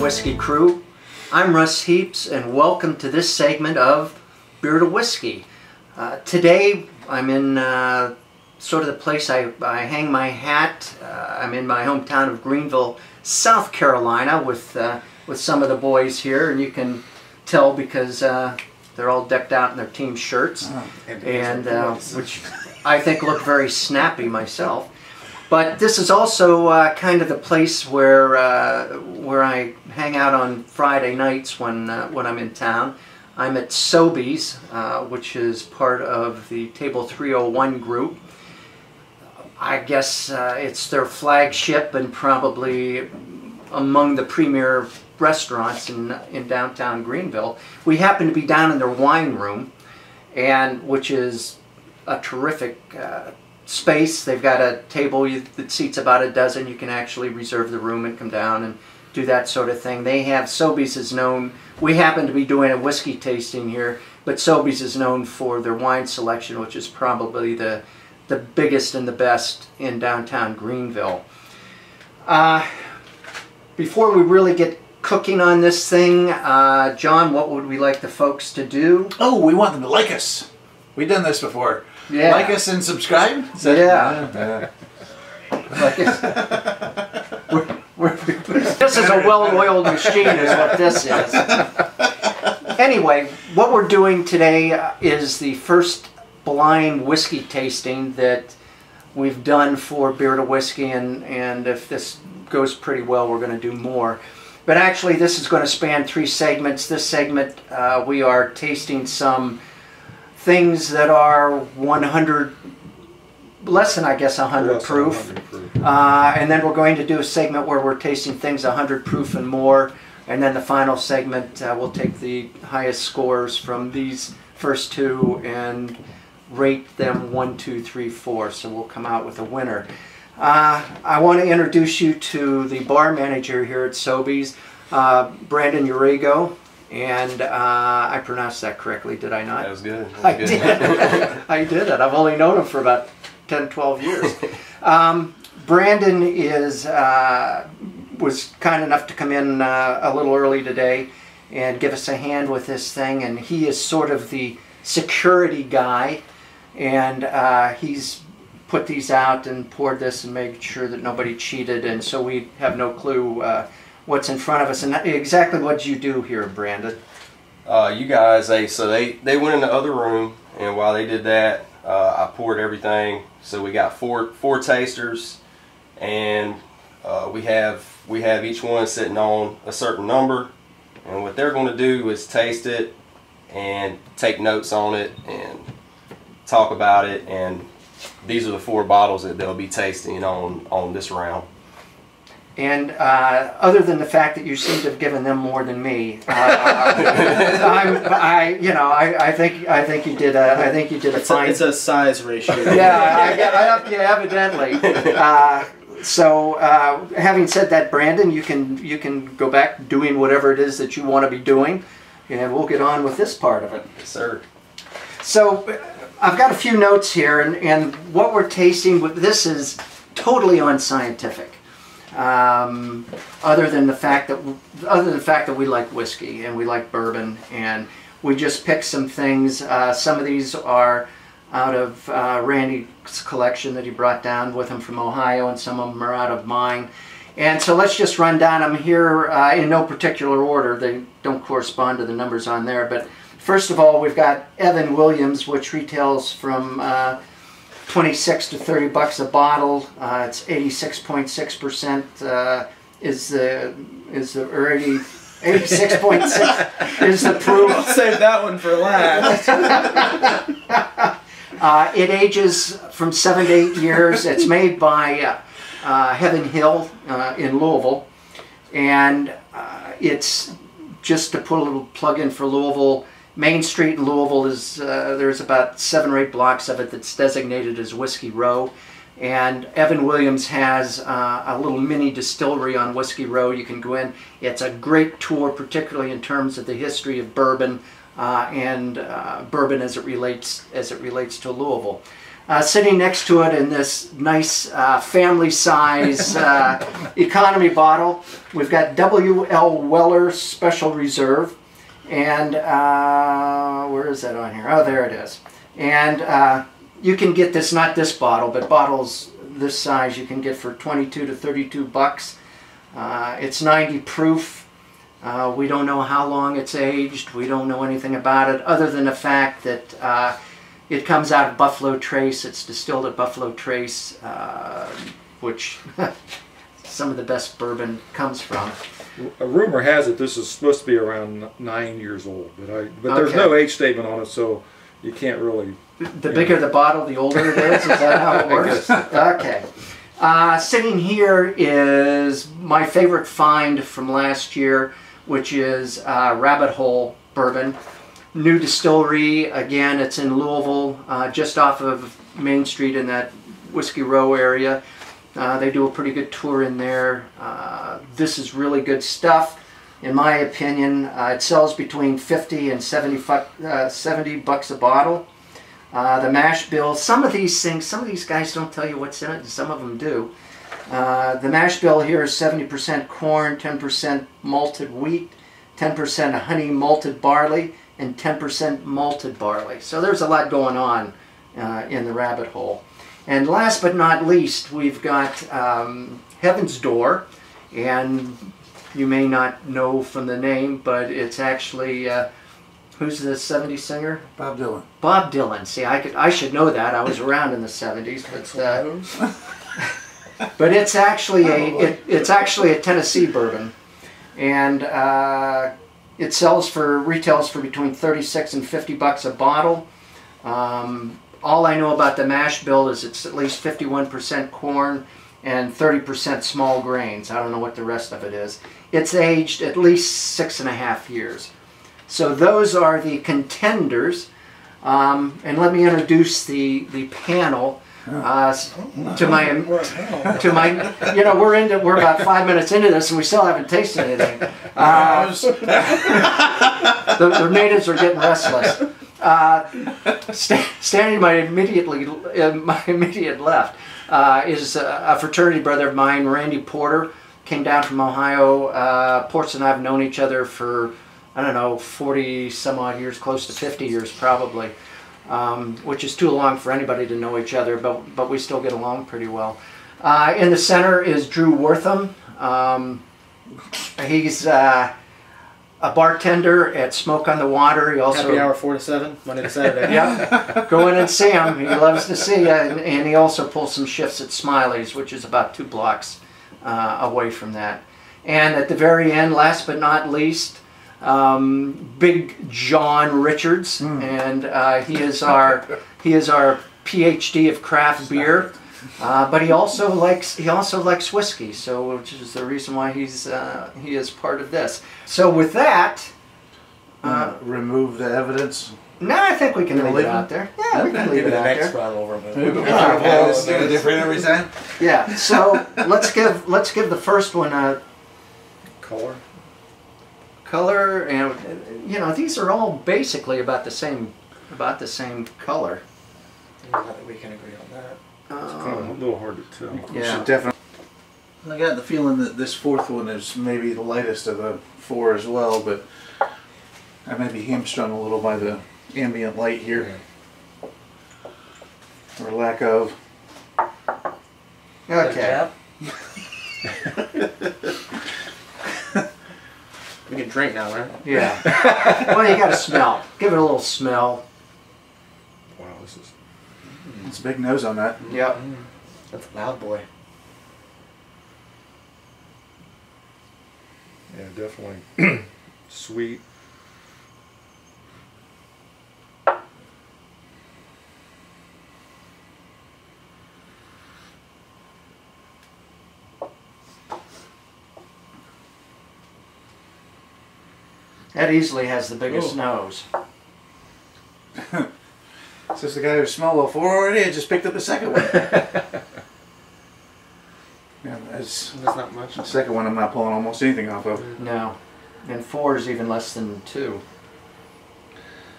Whiskey Crew. I'm Russ Heaps, and welcome to this segment of Beer to Whiskey. Today I'm in sort of the place I hang my hat. I'm in my hometown of Greenville, South Carolina, with some of the boys here, and you can tell because they're all decked out in their team shirts, and which I think look very snappy myself. But this is also kind of the place where I hang out on Friday nights when I'm in town. I'm at Sobeys, which is part of the Table 301 group. I guess it's their flagship and probably among the premier restaurants in downtown Greenville. We happen to be down in their wine room, and which is a terrific space. They've got a table that seats about a dozen. You can actually reserve the room and come down and do that sort of thing. They have, Sobeys is known, we happen to be doing a whiskey tasting here, but Sobeys is known for their wine selection, which is probably the biggest and the best in downtown Greenville. Before we really get cooking on this thing, John, what would we like the folks to do? Oh, we want them to like us. We've done this before. Yeah. Like us and subscribe? Yeah. This is a well-oiled machine is what this is. Anyway, what we're doing today is the first blind whiskey tasting that we've done for Beer to Whiskey, and if this goes pretty well, we're going to do more. But actually, this is going to span 3 segments. This segment, we are tasting some things that are 100, less than I guess 100 proof. And then we're going to do a segment where we're tasting things 100 proof and more. And then the final segment, we'll take the highest scores from these first 2 and rate them 1, 2, 3, 4. So we'll come out with a winner. I want to introduce you to the bar manager here at Sobeys, Brandon Urego. And I pronounced that correctly, did I not? That was good. I did. I did it. I've only known him for about 10, 12 years. Brandon was kind enough to come in a little early today and give us a hand with this thing. And he is sort of the security guy. And he's put these out and poured this and made sure that nobody cheated. And so we have no clue what's in front of us. And exactly what did you do here, Brandon? You guys, so they went in the other room, and while they did that, I poured everything. So we got four tasters, and we have each one sitting on a certain number, and what they're going to do is taste it and take notes on it and talk about it. And these are the 4 bottles that they'll be tasting on this round. And other than the fact that you seem to have given them more than me, I think you did a fine. It's a size ratio. Yeah, evidently. So having said that, Brandon, you can go back doing whatever it is that you want to be doing, and we'll get on with this part of it. Yes, sir. So I've got a few notes here, and what we're tasting with this is totally unscientific. Other than the fact that we like whiskey and we like bourbon, and we just picked some things. Some of these are out of Randy's collection that he brought down with him from Ohio, and some of them are out of mine. And so let's just run down them here in no particular order. They don't correspond to the numbers on there. But first of all, we've got Evan Williams, which retails from 26 to 30 bucks a bottle. It's 86.6% is the 86.6 is the proof. I'll save that one for last. It ages from 7 to 8 years. It's made by Heaven Hill in Louisville, and it's just to put a little plug in for Louisville. Main Street in Louisville is, there's about 7 or 8 blocks of it that's designated as Whiskey Row. And Evan Williams has a little mini distillery on Whiskey Row. You can go in. It's a great tour, particularly in terms of the history of bourbon and bourbon as it relates to Louisville. Sitting next to it in this nice family size economy bottle, we've got W.L. Weller Special Reserve. And where is that on here? Oh, there it is. And you can get this, not this bottle, but bottles this size you can get for 22 to 32 bucks. It's 90 proof. We don't know how long it's aged. We don't know anything about it other than the fact that it comes out of Buffalo Trace. It's distilled at Buffalo Trace, which some of the best bourbon comes from. A rumor has it this is supposed to be around 9 years old, but there's no age statement on it, so you can't really. The bigger the bottle, the older it is. Is that how it works? Okay. Sitting here is my favorite find from last year, which is Rabbit Hole Bourbon. New distillery. Again, it's in Louisville, just off of Main Street in that Whiskey Row area. They do a pretty good tour in there. This is really good stuff, in my opinion. It sells between 50 and 70 bucks a bottle. The mash bill, some of these guys don't tell you what's in it, and some of them do. The mash bill here is 70% corn, 10% malted wheat, 10% honey malted barley, and 10% malted barley. So there's a lot going on in the Rabbit Hole. And last but not least, we've got Heaven's Door, and you may not know from the name, but it's actually, who's the 70s singer? Bob Dylan. Bob Dylan. See, I should know that. I was around in the 70s, but it's actually a Tennessee bourbon, and it retails for between 36 and 50 bucks a bottle. All I know about the mash bill is it's at least 51% corn and 30% small grains. I don't know what the rest of it is. It's aged at least 6.5 years. So those are the contenders. And let me introduce the panel. To my, we're about 5 minutes into this and we still haven't tasted anything. The natives are getting restless. Standing to my immediate left is a fraternity brother of mine, Randy Porter. Came down from Ohio. Ports and I have known each other for, I don't know, 40 some odd years, close to 50 years probably, which is too long for anybody to know each other, but we still get along pretty well. In the center is Drew Wortham. He's a bartender at Smoke on the Water. He also Happy hour 4 to 7, Monday to Saturday. Yeah, go in and see him. He loves to see you. And he also pulls some shifts at Smiley's, which is about 2 blocks away from that. And at the very end, last but not least, Big John Richards, and he is our PhD of craft beer. But he also likes whiskey, so which is the reason why he is part of this. So with that, remove the evidence. no, I think we can leave it out there. Yeah, we can leave it out there. It's different every time. Yeah. So let's give the first one a color, and these are all basically about the same color. I think we can agree on that. It's kind of a little hard to tell. Yeah. Should definitely. I got the feeling that this fourth one is maybe the lightest of the 4 as well, but I may be hamstrung a little by the ambient light here, or lack of. Okay. We can drink now, right? Yeah. Well, you got to smell. Give it a little smell. Wow, this is. It's a big nose on that. Yep. That's a loud boy. Yeah, definitely sweet. That easily has the biggest nose. Is this the guy who smelled well 4 already? I just picked up the second one. Yeah, That's not much. the second one I'm not pulling almost anything off of. No. And 4 is even less than 2.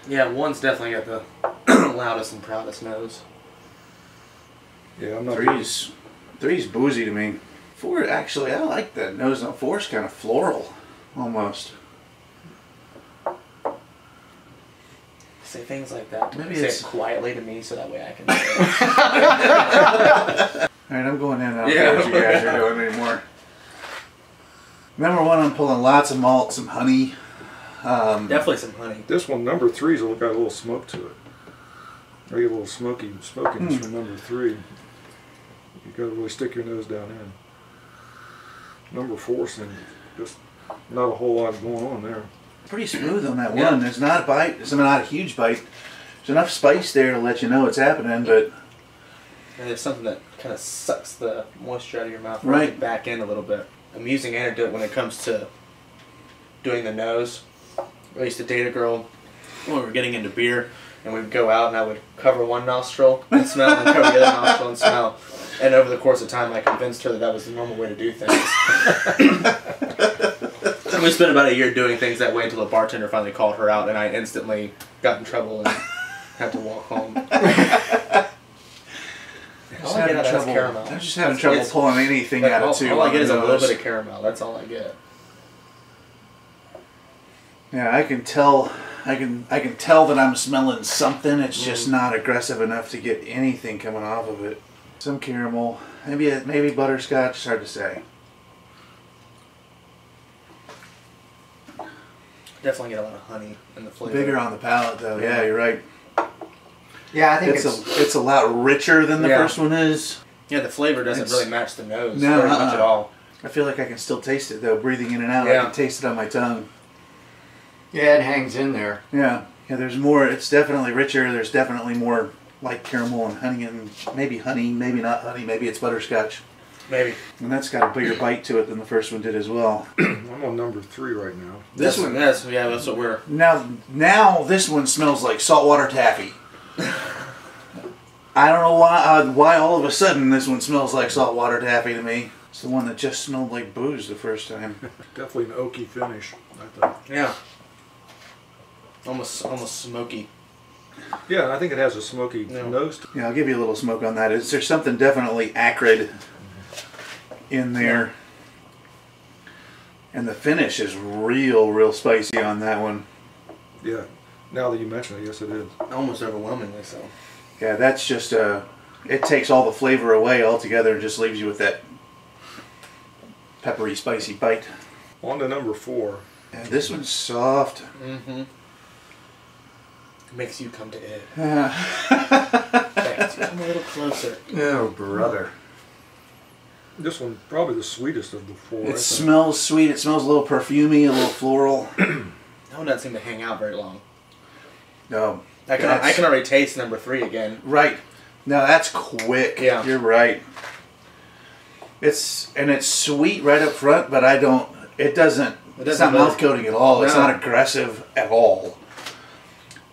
Yeah, 1's definitely got the loudest and proudest nose. Yeah, I'm not. Three's boozy to me. 4, actually, I like that nose on 4's kind of floral, almost. Say things like that. Maybe say it's it quietly to me so that way I can. Alright, I'm going in. I don't Yeah. care what you guys are doing anymore. Number 1, I'm pulling lots of malt, some honey. Definitely some honey. This one, number 3's got a little smoke to it. I get a little smokiness from number 3. You got to really stick your nose down in. Number 4's just not a whole lot going on there. Pretty smooth on that Yeah. one. There's not a bite. It's not a huge bite. There's enough spice there to let you know it's happening, but And there's something that kind of sucks the moisture out of your mouth Right. back in a little bit. Amusing anecdote when it comes to doing the nose. I used to date a girl when we were getting into beer, and we'd go out and I would cover one nostril and smell, and cover the other nostril and smell. And over the course of time, I convinced her that that was the normal way to do things. And we spent about a year doing things that way until a bartender finally called her out, and I instantly got in trouble and had to walk home. All I get out of that is caramel. I'm just having trouble pulling anything out of 2. All I get is a little nose. bit of caramel. That's all I get. Yeah, I can tell. I can tell that I'm smelling something. It's just not aggressive enough to get anything coming off of it. Some caramel, maybe butterscotch. It's hard to say. Definitely get a lot of honey in the flavor. Bigger on the palate, though. Yeah, you're right. Yeah, I think It's a lot richer than the first one is. Yeah, the flavor doesn't It's- really match the nose No, very much at all. I feel like I can still taste it though, breathing in and out. Yeah. I can taste it on my tongue. yeah, it hangs in there. Yeah, there's more. It's definitely richer. There's definitely more like caramel and honey, and maybe honey, maybe not honey, maybe it's butterscotch. Maybe. And that's got a bigger bite to it than the first one did as well. I'm on number 3 right now. This one, that's what we're. now this one smells like saltwater taffy. I don't know why all of a sudden this one smells like saltwater taffy to me. It's the one that just smelled like booze the first time. Definitely an oaky finish, I thought. Yeah. Almost smoky. Yeah, and I think it has a smoky No. nose to it. Yeah, I'll give you a little smoke on that. There's something definitely acrid in there. And the finish is real spicy on that one. Yeah, now that you mention it, yes it is. Almost overwhelmingly so. Yeah, that's just it takes all the flavor away altogether and just leaves you with that peppery, spicy bite. On to number 4. Yeah, this one's soft. Mm-hmm. Makes you come to it. Yeah. Makes you come a little closer. Oh, brother. This one probably the sweetest of the 4. I It think. smells sweet. It smells a little perfumey, a little floral. That one doesn't seem to hang out very long. No. I can already taste number 3 again. Right. Now that's quick. Yeah. You're right. It's sweet right up front, but it's not really- mouth coating at all. It's No. not aggressive at all.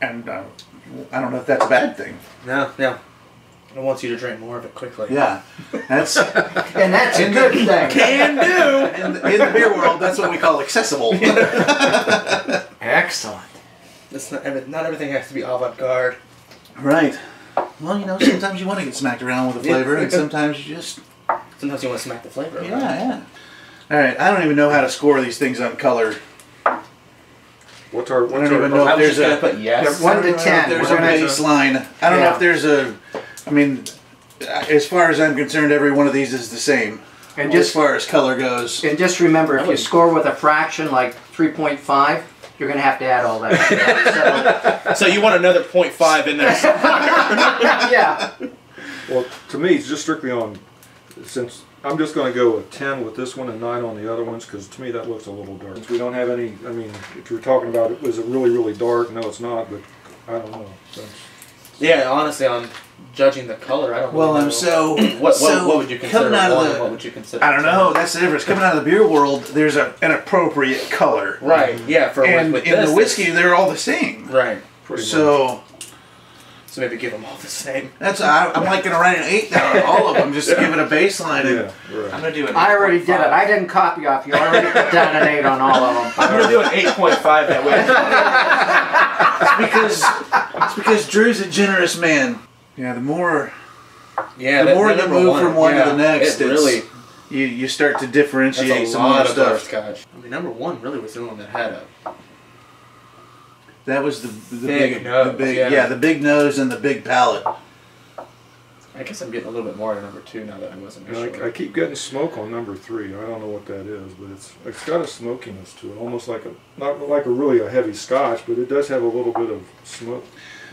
And I don't know if that's a bad thing. No. I want you to drink more of it quickly. Yeah. That's And that's a good thing. Can do! in the beer world, that's what we call accessible. Excellent. It's not everything has to be avant-garde. Right. Well, sometimes you want to get smacked around with the flavor, and sometimes you just... Sometimes you want to smack the flavor around. Yeah. All right, I don't even know how to score these things on color. What's our... I don't even know I if was there's just going to put yes. 1 to I don't know 10. if there's We're a gonna- baseline. I don't know if there's a... I mean, as far as I'm concerned, every one of these is the same. And As just far as color goes. and just remember, if you score with a fraction like 3.5, you're going to have to add all that. So you want another 0.5 in there. Yeah. Well, to me, it's just strictly on... Since I'm just going to go with 10 with this one and 9 on the other ones, because to me that looks a little dark. Since we don't have any... I mean, if you're talking about it, was it really dark? No, it's not, but I don't know. Yeah, honestly, on judging the color, I don't Well, really know. I'm so... What would you consider coming out one of and what the... would you consider I don't know, that's the difference. Coming out of the beer world, there's an appropriate color. Right, yeah, for And with in this, the whiskey, they're all the same. Right. Pretty much. So... So maybe give them all the same. I'm like going to write an 8 down on all of them just to give it a baseline. And Yeah, right. I'm going to do an I already did it. I didn't copy off you. I already put down an 8 on all of them. I'm going to do an 8.5 that way. it's because Drew's a generous man. Yeah, the more Yeah, the more you number move one, from one to the next, it really you start to differentiate that's a some lot more of stuff. butterscotch. I mean, number one really was the one that had a That was the Thick nose, the big yeah. the big nose and the big palate. I guess I'm getting a little bit more to number two now that I wasn't sure. I keep getting smoke on number 3. I don't know what that is, but it's got a smokiness to it, almost like not like really a heavy Scotch, but it does have a little bit of smoke.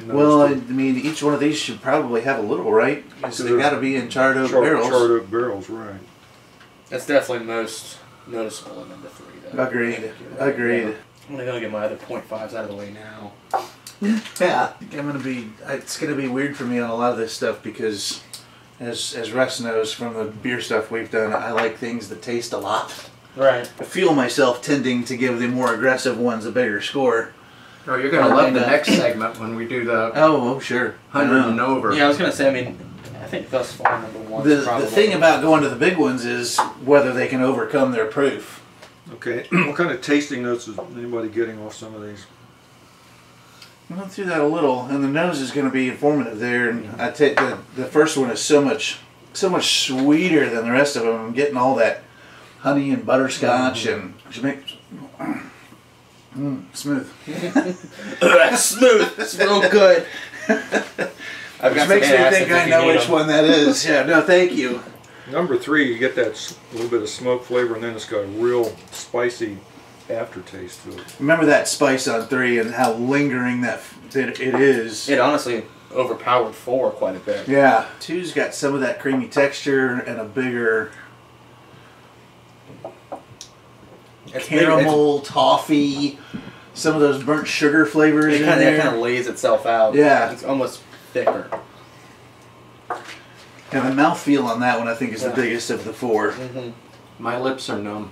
Well, I mean, each one of these should probably have a little, right? Because they got to be in charred oak barrels. Charred oak barrels, right? That's definitely most noticeable in number 3. Though. Agreed. Agreed. I'm gonna go get my other .5s out of the way now. Yeah, I'm gonna be. It's gonna be weird for me on a lot of this stuff because, as Russ knows from the beer stuff we've done, I like things that taste a lot. Right. I feel myself tending to give the more aggressive ones a bigger score. Oh, you're going to love the next segment when we do the Oh, sure. 100 and over. Yeah, I was gonna say. I mean, I think thus far number one. The thing about going to the big ones is whether they can overcome their proof. Okay, what kind of tasting notes is anybody getting off some of these? I went through that a little, and the nose is going to be informative there. And I take the first one is so much sweeter than the rest of them. I'm getting all that honey and butterscotch and which makes smooth. That's smooth. It's real good. Which makes me think I know which one that is. Yeah, no, thank you. Number 3, you get that little bit of smoke flavor, and then it's got a real spicy aftertaste to it. Remember that spice on 3 and how lingering that it is. It honestly overpowered 4 quite a bit. Yeah, 2's got some of that creamy texture and a bigger caramel, toffee, some of those burnt sugar flavors in there. It kind of lays itself out. Yeah. It's almost thicker. And the mouthfeel on that one I think is the biggest of the 4. Mm-hmm. My lips are numb.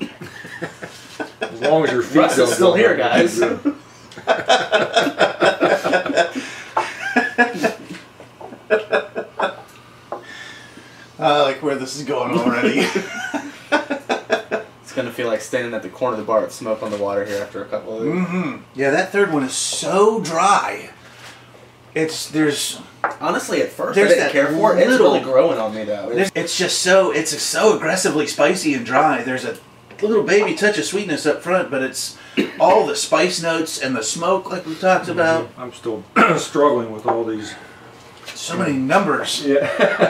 As long as your feet Russ don't is still go here, down. guys. I like where this is going already. It's gonna feel like standing at the corner of the bar with smoke on the water here after a couple of these. Mm-hmm. Yeah, that third one is so dry. There's honestly at first there's I didn't care for it. It's little- really growing on me though. it's just so aggressively spicy and dry. There's a little baby touch of sweetness up front, but it's all the spice notes and the smoke like we talked about. I'm still struggling with all these. So many numbers. Yeah.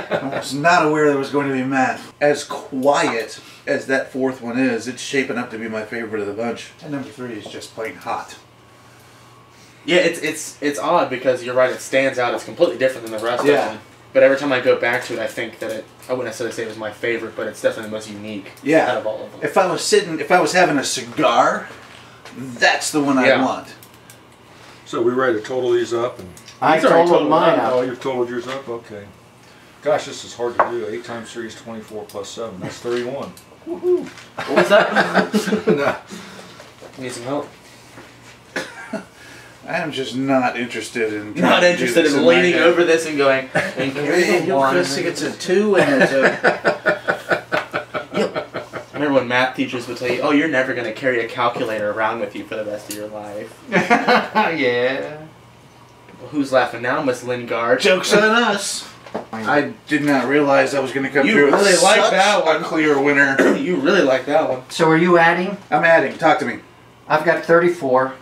I was not aware there was going to be math. As quiet as that fourth one is, it's shaping up to be my favorite of the bunch. And number 3 is just plain hot. Yeah, it's odd because you're right. It stands out. It's completely different than the rest of Yeah. them. But every time I go back to it, I think that I wouldn't necessarily say it was my favorite, but it's definitely the most unique out of all of them. If I was having a cigar, that's the one I want. So we ready to total these up? And I totaled mine oh, up. you've totaled yours up? Okay. Gosh, this is hard to do. 8 times 3 is 24 plus 7. That's 31. Woohoo! What was that? Nah. Need some help? I am just not interested in. Not interested in leaning over this and going. It's a 2 and it's a. Remember when math teachers would tell you, "Oh, you're never going to carry a calculator around with you for the rest of your life." Yeah. Well, who's laughing now, Miss Lingard? Joke's on us. I did not realize I was going to come You through with really like such that one. a clear winner. You really like that one. So are you adding? I'm adding. Talk to me. I've got 34.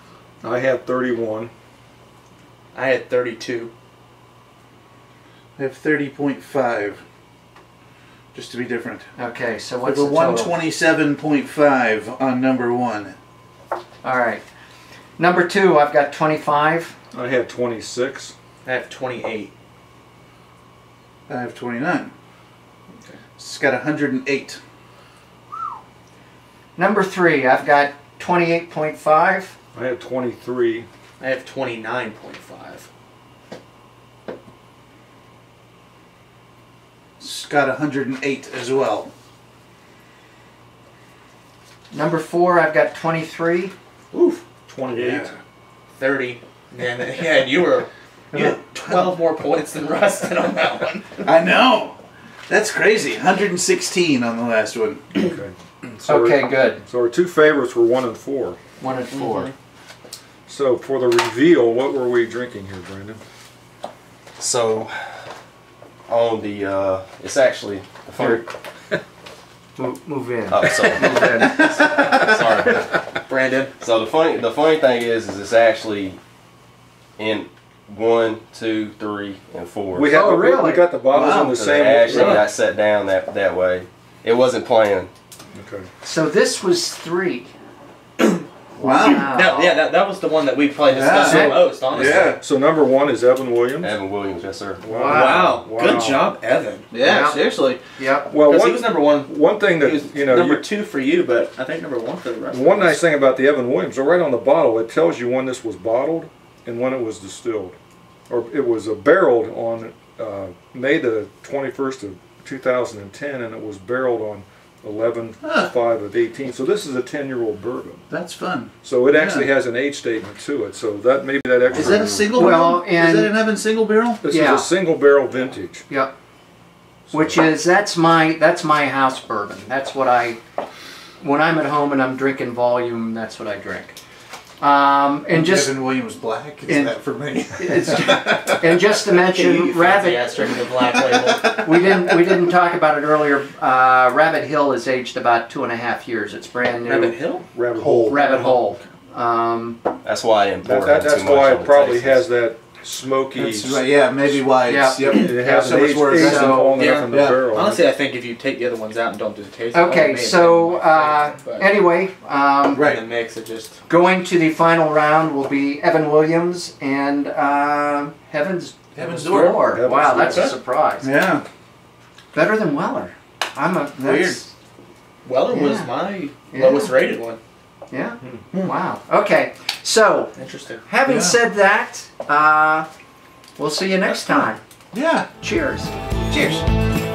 I had 31. I had 32. I have 30.5. Just to be different. Okay, so I what's have a the total? 127.5 on number 1. All right. Number 2, I've got 25. I had 26. I have 28. I have 29. Okay. It's got 108. Number 3, I've got 28.5. I had 23. I have 29.5. It's got 108 as well. Number 4, I've got 23. Oof. 28. Yeah. 30. And you had 12 more points than Rustin on that one. I know. That's crazy. 116 on the last one. Okay. So Okay, good. So our 2 favorites were 1 and 4. 1 and 4. Mhm. So for the reveal, what were we drinking here, Brandon? So on the, it's actually the funny. Move in. Oh, sorry. Sorry. Brandon. So the funny thing is it's actually in 1, 2, 3, and 4. We have Oh, really? we got the bottles Wow. on the So same. they actually Right. got set down that way. It wasn't planned. Okay. So this was 3. Wow. That was the one that we probably discussed Yeah. the most, honestly. Yeah. So number 1 is Evan Williams. Evan Williams, yes sir. Wow. Wow. Good job, Evan. Yeah, Yeah. seriously. Yep. Well, Because he was number 1. one thing He that was number 2 for you, but I think number 1 for the rest. one nice thing about the Evan Williams, so right on the bottle, it tells you when this was bottled and when it was distilled, or it was barreled on May the 21st of 2010, and it was barreled on 11/5 of 18. So this is a 10-year-old bourbon. That's fun. So it actually has an age statement to it. So that maybe that extra. Is that a single Well, barrel? and- Is that an Evan single barrel? This Yeah. is a single barrel vintage. Yep. Which is that's my house bourbon. That's what when I'm at home and I'm drinking volume. That's what I drink. And just Evan Williams Black. Is and- that for me? and just to mention Rabbit. Yeah, drinking the black label. We didn't talk about it earlier. Rabbit Hill is aged about 2.5 years. It's brand new. Rabbit Hill? Rabbit hole. Rabbit Hole. That's why I didn't pour That's too much why on it the probably tastes. has that smoky. That's right. Yeah, maybe why it's. Yeah. Yep. It has so an much age more age aggressive. long enough Yeah. in the Yeah. barrel. Honestly, I think if you take the other ones out and don't do the taste, it may Okay, have so been my favorite, but anyway, in the Right. mix, it just going to the final round will be Evan Williams and Heaven's Heaven's Door. Door. Heaven's Wow, Door. that's a surprise. Yeah. Better than Weller. That's, Weller was Yeah. my Yeah. lowest rated one. Yeah. Wow. Okay. So, Interesting. having Yeah. said that, we'll see you next time. Yeah. Cheers. Cheers.